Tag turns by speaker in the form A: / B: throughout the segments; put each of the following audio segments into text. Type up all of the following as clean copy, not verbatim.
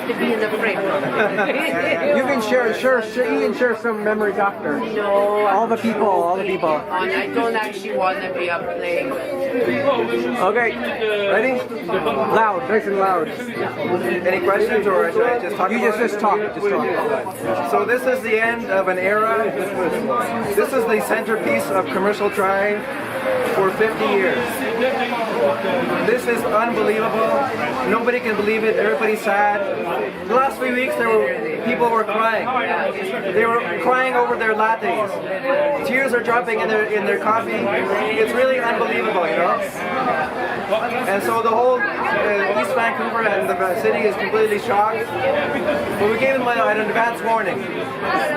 A: to be in the frame.
B: You can share some memories after.
A: No,
B: All the people.
A: I don't actually want to be up playing.
B: Okay, ready? Loud, nice and loud.
C: Any questions, or should I just talk?
B: You just talk.
C: So this is the end of an era. This is the centerpiece of commercial trying for 50 years. This is unbelievable. Nobody can believe it. Everybody's sad. The last 3 weeks, people were crying. They were crying over their lattes. Tears are dropping in their coffee. It's really unbelievable, you know. And so the whole East Vancouver and the city is completely shocked. But we gave them an advance warning.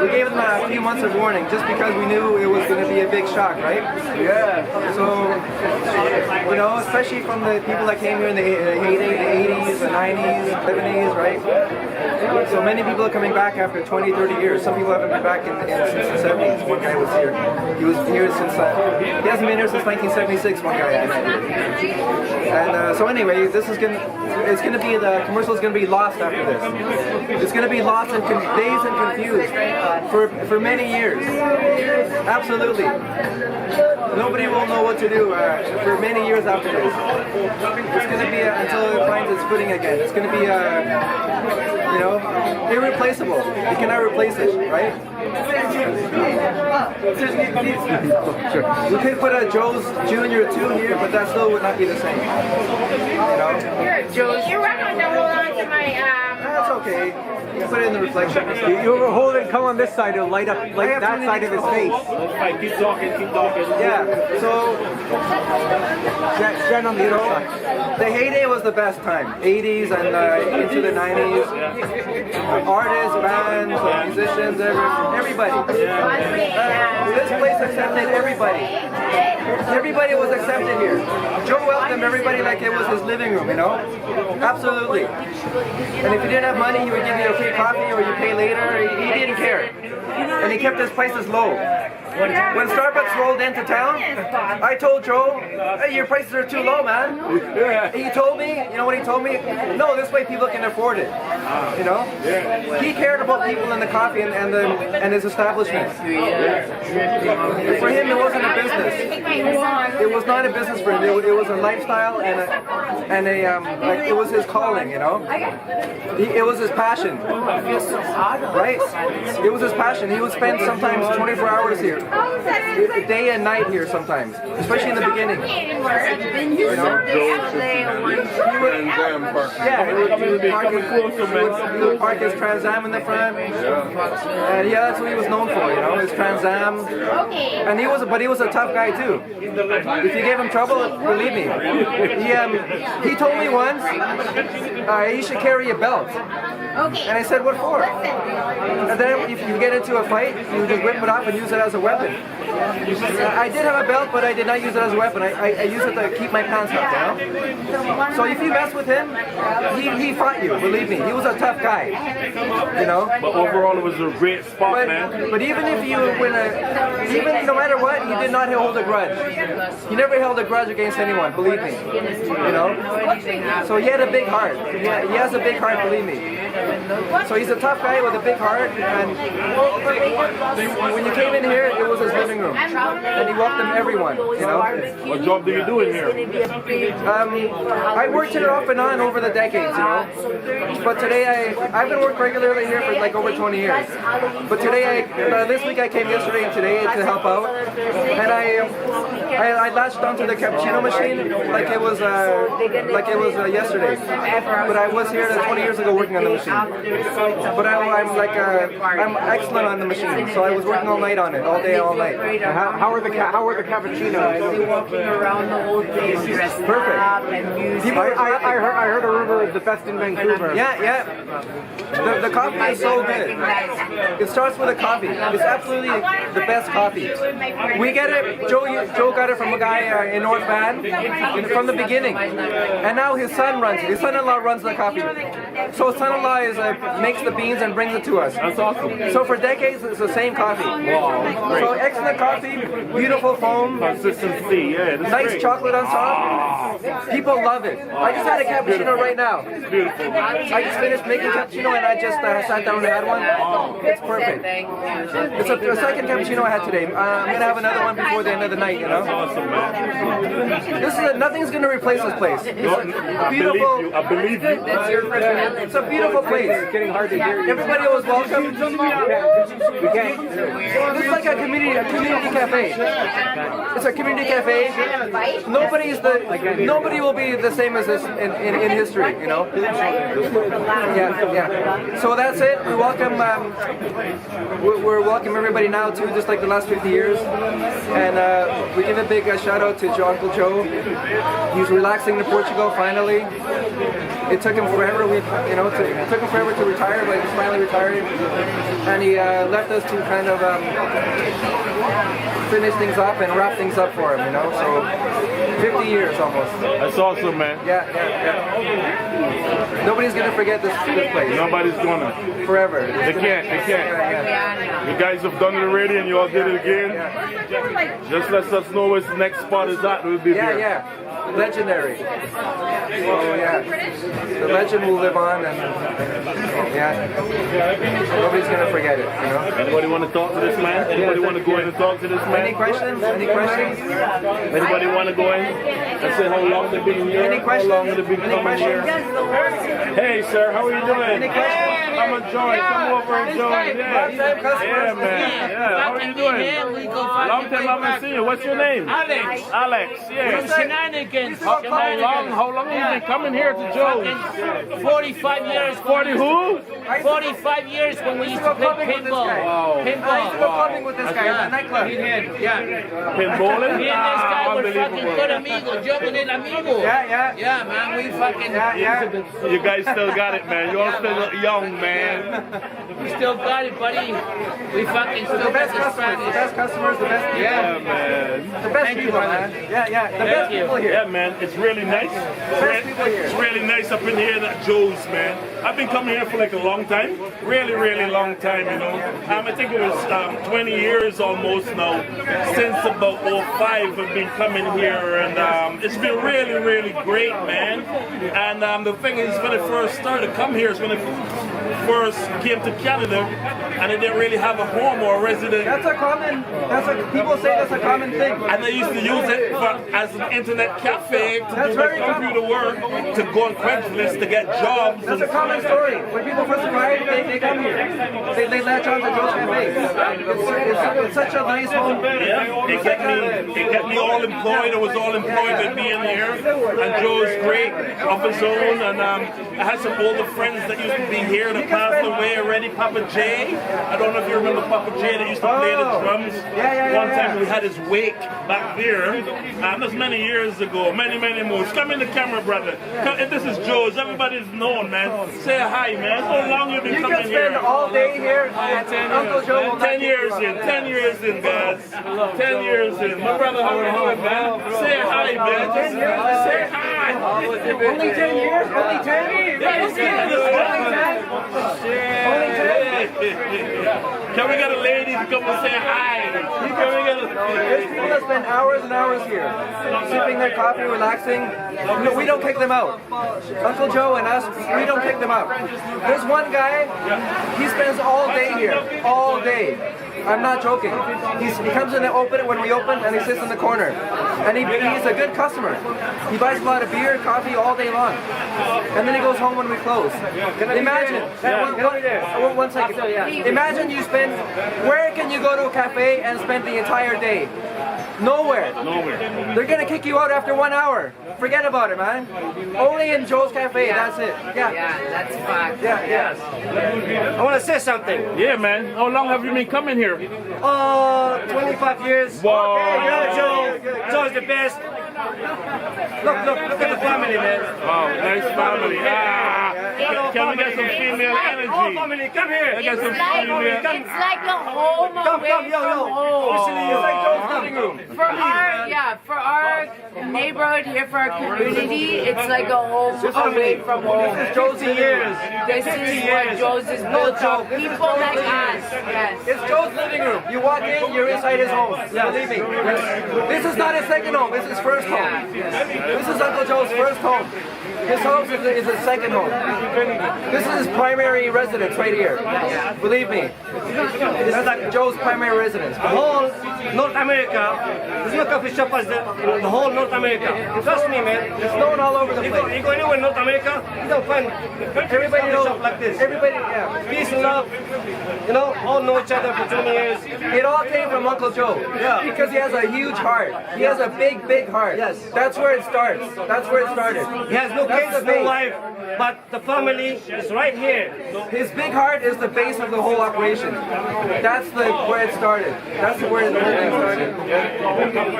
C: We gave them a few months of warning just because we knew it was going to be a big shock, right? Yeah. So, you know, especially from the people that came here in the heyday, the 80s, the 90s, 70s, right? So many people are coming back after 20, 30 years. Some people haven't been back since the 70s. One guy was here. He was here since, he hasn't been here since 1976, one guy. And so anyway, this is the commercial is gonna be lost after this. It's gonna be lost and dazed and confused for many years. Absolutely. Nobody will know what to do for many years after this. It's gonna be until it finds its footing again. It's gonna be you know, irreplaceable. You cannot replace it, right? You could put a Joe's Junior 2 here, but that still would not be the same. You know?
A: Joe's. You're welcome to hold on to my
C: That's okay. You put it in the reflection.
B: You hold it, come on this side, it'll light up like that side of his face.
D: Keep talking.
C: Yeah, so
B: Stand on the other side.
C: the heyday was the best time. 80s and into the 90s. Artists, bands, musicians, everybody. This place accepted everybody. Everybody was accepted here. Joe welcomed everybody like it was his living room, you know? Absolutely. And if you didn't have money, he would give you a free coffee or you pay later. He didn't care. And he kept his prices low. When Starbucks rolled into town, I told Joe, hey, your prices are too low, man. He told me, you know what he told me? No, this way people can afford it. You know? He cared about people in the coffee and his establishment. For him, it wasn't a business. It was not a business for him. It was a lifestyle and like it was his calling, you know? It was his passion. Right? It was his passion. He would spend sometimes 24 hours here. Day and night here sometimes, especially in the beginning. You know? He would park his Trans Am in the front. And yeah, that's what he was known for, you know, his Trans Am. And he was a tough guy too. If you gave him trouble, believe me. He told me once, he should carry a belt. And I said, what for? And then if you get into a fight, you just whip it off and use it as a weapon. I did have a belt, but I did not use it as a weapon. I used it to keep my pants up, you know? So if you mess with him, he fought you, believe me. He was a tough guy, you know?
D: But overall, it was a great spot, man.
C: But even if you win even no matter what, he did not hold a grudge. He never held a grudge against anyone, believe me. You know? So he had a big heart. He has a big heart, believe me. So he's a tough guy with a big heart, and when you came in here, it was his living room, and he welcomed everyone, you know.
D: What job do you do in here?
C: I worked here off and on over the decades, you know. But today I've been working regularly here for like over 20 years. But today this week I came yesterday and today to help out, and I latched onto the cappuccino machine like it was yesterday. But I was here 20 years ago working on the machine. But I'm excellent on the machine, so I was working all night on it, all day, all night.
B: How are the cappuccinos?
A: Walking around the whole day,
C: Perfect.
B: I heard a rumor is the best in Vancouver.
C: Yeah. The coffee is so good. It starts with a coffee. It's absolutely the best coffee. We get it. Joe got it from a guy in North Van from the beginning, and now his son runs it. His son-in-law runs the coffee. So his son-in-law makes the beans and brings it to us.
D: That's awesome.
C: So for decades, it's the same coffee.
D: Wow, great.
C: So excellent good coffee, beautiful foam,
D: Consistency, yeah. That's
C: nice
D: great.
C: chocolate on top. People love it. I just had a cappuccino right now.
D: Beautiful, man.
C: I just finished making cappuccino and I just sat down and had one. It's perfect.
A: Thank you.
C: It's the second cappuccino I had today. I'm gonna have another one before the end of the night. You know.
D: Awesome, man.
C: Nothing's gonna replace this place. It's
D: No,
C: a
D: I believe
C: beautiful.
D: you. I believe you.
A: That's your personality.
C: It's a beautiful place.
B: It's getting hard to hear you.
C: Everybody was welcome.
B: We can't.
C: It's like a community cafe. It's a community cafe. Nobody will be the same as this in history, you know. Yeah. So that's it. We welcome. We're welcome everybody now too, just like the last 50 years. And we give a big shout out to Uncle Joe. He's relaxing in Portugal finally. It took him forever. It took him forever to retire, but he's finally retired. And he left us to kind of finish things up and wrap things up for him, you know. So 50 years almost.
D: That's awesome, man.
C: Yeah. Nobody's gonna forget this place.
D: Nobody's gonna.
C: Forever.
D: They can't.
C: Yeah.
D: You guys have done it already and you all did it again. Just let us know where the next spot is at. We'll be there.
C: Yeah. Legendary. So yeah, the legend will live on, and nobody's gonna forget it. You know.
D: Anybody want to talk to this man? Anybody want to go in and talk to this man?
C: Any questions?
D: Anybody want to go in and say how long they've been here?
C: Any questions?
D: How long they've been coming here? Hey, sir, how are you doing?
C: Any questions?
D: Come and join. Come over and join. Yeah, man. Yeah, how are you doing? Long time I haven't seen you. What's your name?
E: Alex.
D: Alex. Yeah.
E: Shenanigans.
D: How long have you been coming here to Joe's?
E: 45 years.
D: 40 who?
E: 45 years when we used to play pinball.
C: I used to go clubbing with this guy at the nightclub.
D: Pinballing?
E: Me and this guy were fucking good amigos. Yo con el amigo. Yeah, man. We fucking.
D: You guys still got it, man. You all still look young, man.
E: We still got it, buddy. We fucking still
C: The
E: got
C: best
E: this
C: customers, the
E: Spanish.
C: best customers, the best people.
D: Yeah, man.
C: The best people, man. Yeah. The best people here.
D: Yeah, man. It's really nice.
C: people here.
D: It's really nice up in here at Joe's, man. I've been coming here for like a long time. Really long time, you know. I think it was 20 years almost now. Since about 05 I've been coming here, and it's been really great, man. And the thing is, when I first started to come here is when I first came to Canada, and I didn't really have a home or a resident.
C: People say that's a common thing.
D: And I used to use it as an internet cafe to do my computer work, to go on Craigslist to get jobs.
C: That's a common story. When people first arrive, they come here. They latch on to Joe's Cafe. It's such a nice home.
D: Yeah, it got me all employed. I was all employed by being here. And Joe's great of his own. And I had some older friends that used to be here that passed away already. Papa J. I don't know if you remember Papa J that used to play the drums. One time we had his wake back there. That's many years ago. Many more. Come in the camera, brother. If this is Joe's, everybody's known, man. Say hi, man. How long you been coming here?
C: You can spend all day here. Uncle Joe will
D: 10 years in, 10 years in, guys. 10 years in. My brother, how are you doing, man? Say hi, man. Just say hi.
C: Only 10 years? Only 10?
D: Can we get a lady to come and say hi?
C: There's people that spend hours and hours here, sipping their coffee, relaxing. No, we don't kick them out. Uncle Joe and us, we don't kick them out. There's one guy, he spends all day here, all day. I'm not joking. He comes in and open it when we open, and he sits in the corner. And he's a good customer. He buys a lot of beer, coffee all day long. And then he goes home when we close. Imagine, one second. Imagine you spend, where can you go to a cafe and spend the entire day? Nowhere. They're gonna kick you out after 1 hour. Forget about it, man. Only in Joe's Cafe, that's it.
A: Yeah, that's fact.
C: Yes.
B: I want to say something.
D: Yeah, man. How long have you been coming here?
B: 25 years.
D: Wow.
B: Joe's the best. Look at the family, man.
D: Wow, nice family. Can we get some female energy?
F: Family, come here.
D: I got some
A: It's like,
D: female.
A: it's like a home
F: Come,
A: away
F: come, yo,
A: from
F: yo.
A: home.
F: It's like Joe's living room.
A: For our neighborhood here, for our community, it's like a home away from home.
C: Joe's years.
A: This is what Joe's is built on. People like us. Yes.
C: It's Joe's living room. You walk in, you're inside his home. Believe me. This is not his second home. This is his first home. This is Uncle Joe's first home. His home is his second home. This is his primary residence right here. Believe me. This is like Joe's primary residence.
F: The whole North America, there's no coffee shop as the whole North America. Trust me, man.
C: It's known all over the
F: You
C: place.
F: go anywhere in North America, you don't find
C: Everybody
F: coffee
C: knows.
F: shop like this.
C: Everybody, yeah.
F: Peace and love. You know, all know each other for 20 years.
C: It all came from Uncle Joe.
F: Yeah.
C: Because he has a huge heart. He has a big, big heart.
F: Yes.
C: That's where it starts. That's where it started.
F: He has no
C: That's
F: kids,
C: the
F: no
C: base.
F: wife, but the family is right here.
C: His big heart is the base of the whole operation. That's where it started. That's where the whole thing started.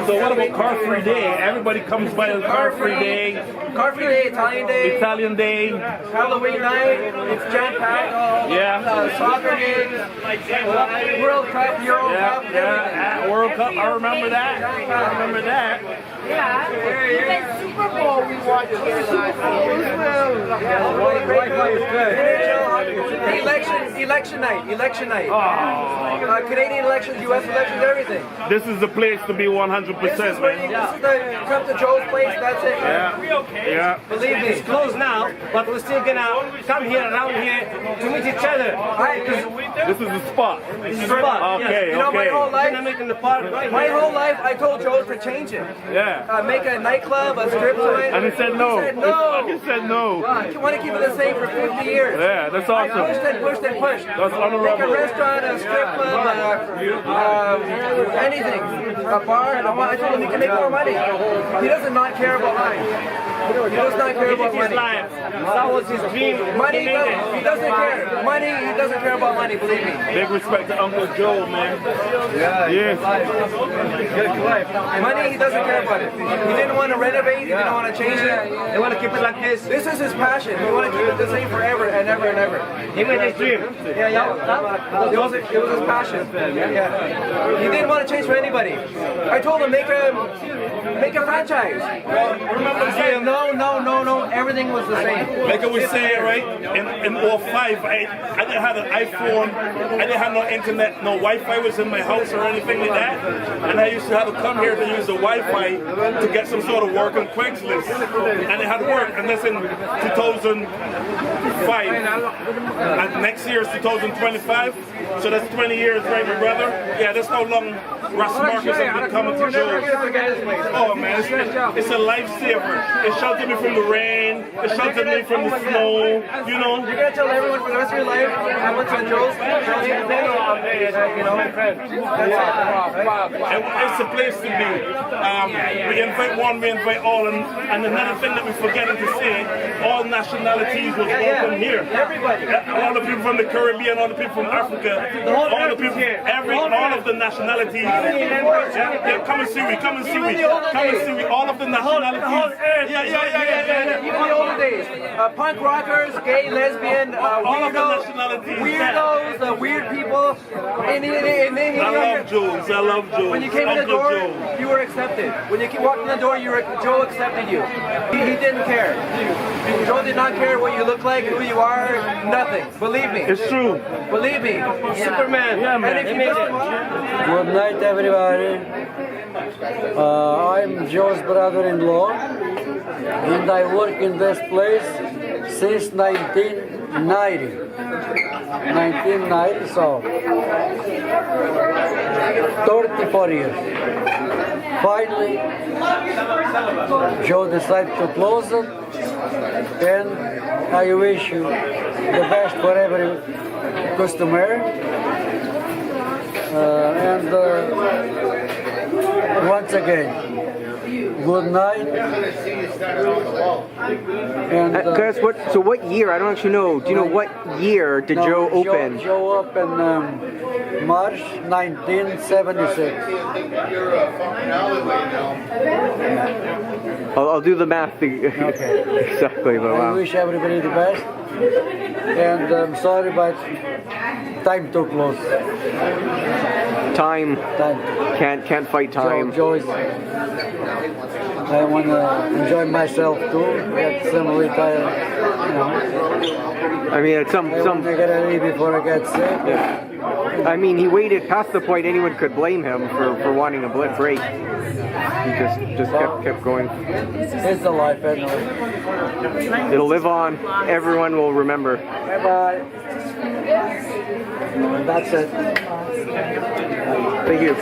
D: So what about car free day? Everybody comes by on car free day,
C: Car Free Day, Italian Day,
D: Italian day.
C: Halloween night. It's jam packed.
D: Yeah.
C: Soccer games, World Cup, Euro Cup, everything.
D: Yeah. World Cup. I remember that. I remember that.
A: Yeah. Even Super Bowl we watched here last
C: NHL, election night. Canadian elections, U.S. elections, everything.
D: This is the place to be 100%,
C: This is where
D: man.
C: this is the come to Joe's place. That's it.
D: Yeah. Yeah.
C: Believe me.
F: It's closed now, but we're still gonna come here around here to meet each other.
D: This is the spot.
F: This is the spot.
D: Okay.
C: You know, my whole
D: Okay.
C: life,
F: Dynamic in the park.
C: my whole life, I told Joe to change it.
D: Yeah.
C: Make a nightclub, a strip joint.
D: And he said no.
C: He said no.
D: He said no.
C: I want to keep it the same for 50 years.
D: Yeah, that's
C: I pushed
D: awesome.
C: and pushed and pushed.
D: That's
C: Make a
D: honorable.
C: restaurant, a strip club, anything, a bar. I told him he can make more money. He does not care about money. He does not care about
F: His
C: money.
F: life. That was his dream.
C: Money,
F: He made it.
C: he doesn't care. Money, he doesn't care about money. Believe me.
D: Big respect to Uncle Joe, man. Yeah.
C: Money, he doesn't care about it. He didn't want to renovate. He didn't want to change it.
F: They want to keep it like this.
C: This is his passion. He want to keep it the same forever and ever and ever.
F: He made his dream.
C: Yeah. It was his passion. Yeah. He didn't want to change for anybody. I told him make a franchise. He said no. Everything was the same.
D: Like I was saying, right? In 05, I didn't have an iPhone. I didn't have no internet. No Wi-Fi was in my house or anything like that. And I used to have to come here to use the Wi-Fi to get some sort of work on Craigslist. And it had to work. And that's in 2005. And next year is 2025. So that's 20 years, right, my brother? Yeah, that's how long Ross Marcus has been coming to Joe's. Oh man, it's a lifesaver. It sheltered me from the rain. It sheltered me from the snow. You know.
C: You're gonna tell everyone for the rest of your life I went to Joe's. You know,
D: It's a place to be. We invite one, we invite all, and another thing that we're forgetting to say, all nationalities was welcome here.
C: Everybody.
D: All the people from the Caribbean, all the people from Africa, all the people, all of the nationalities. Yeah, come and see me, come and see me, come and see me. All of the nationalities. Yeah.
C: Even the older days, punk rockers, gay, lesbian,
D: All of the
C: weirdos,
D: nationalities.
C: weird people.
D: I love Jules. I love Jules.
C: When you came in the
D: Uncle
C: door,
D: Jules.
C: you were accepted. When you walked in the door, Joe accepted you. He didn't care. Joe did not care what you look like, who you are, nothing. Believe me.
D: It's true.
C: Believe me.
F: Superman.
D: Yeah, man.
C: And if you don't,
G: Good night, everybody. I'm Joe's brother-in-law, and I work in this place since 1990. 1990, so 34 years. Finally, Joe decided to close it, and I wish you the best for every customer. Once again, good night. And
B: Chris, what year? I don't actually know. Do you know what year did Joe open?
G: Joe opened March 1976.
B: I'll do the math.
G: Okay.
B: Exactly, but
G: I
B: wow.
G: wish everybody the best. And I'm sorry, but time too close.
B: Time
G: Time.
B: can't fight time.
G: Joyce. I want to enjoy myself too. Get some retire. You know.
B: I mean, at
G: I want to get a leave before I get sick.
B: I mean, he waited past the point anyone could blame him for wanting a break. He just kept going.
G: It's a life anyway.
B: It'll live on. Everyone will remember.
G: Bye bye. That's it.
B: Thank you.